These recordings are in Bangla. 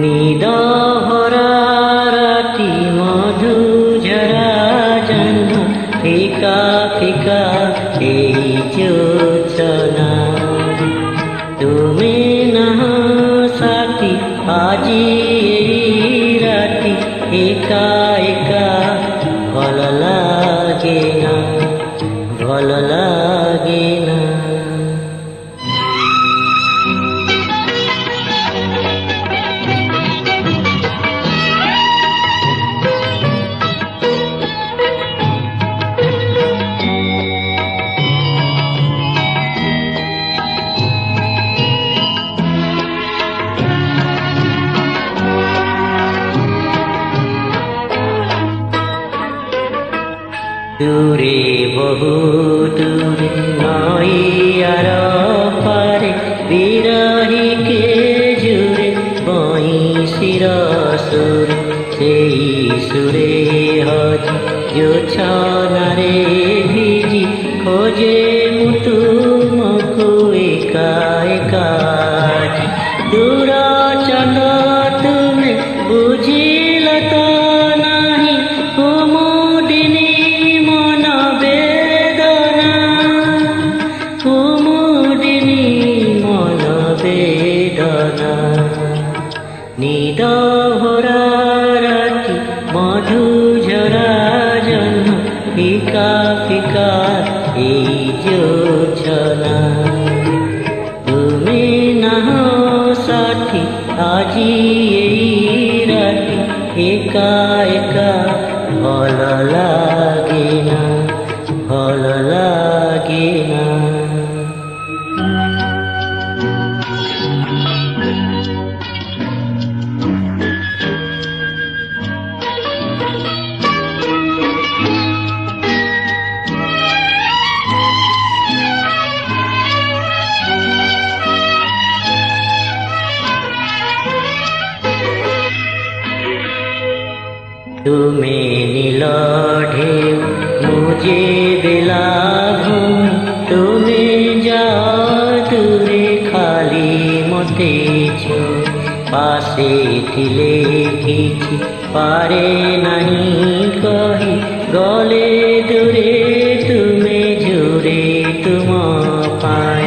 নিদভরা রাতি মধুঝরা জন্য ফিকা ফিকা এই জোছনা। তুমি না সাথী আজি এই রাতি একা একা ভালো লাগে না, ভালো লাগে না। দূরে বহু দূরে নইয়ার পারে বিরহীকে জুড়ে বইশির সুর, সেই সুরে হজি জোছনারে ভিজি খোঁজে মুতু মকু একা একা। দূর চল তুমি বুঝিল তো নাহি কুমুদিনী মন বেদনা, কুমুদিনী মন বেদনা। নিদভরা রাতি মধুঝরা জন্য ফিকা ফিকা এই জোছনা। তুমি না সাথী আজি এই রাতি একা একা ভালো লাগে না, ভালো লাগে না। তুমি নীল ঢেউ মুঝে বেলা ঘুম, তুমি যাও দূরে খালি মতেছ পাশে ঠিলে কিছু পারে নাহি কহি গলে দূরে তুমি জুড়ে তুম পায়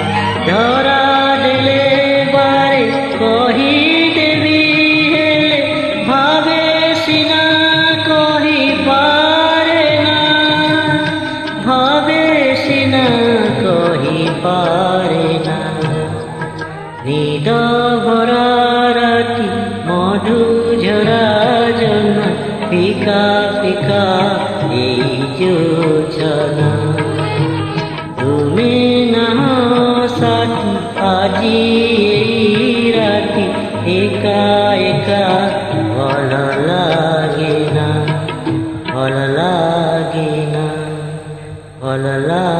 ধরা দেলে বারে কহি দেবী হেলে ভাবে সিনা কহি পারে না, ভাবে সিনা কহি পারে না। নিদভরা রাতি মধুঝরা জন্য ফিকা ফিকা এই জোছনা। তুমি না সাথী আজি এই রাতি একা একা ভালো লাগে না, ভালো লাগে না, ভালো লাগে।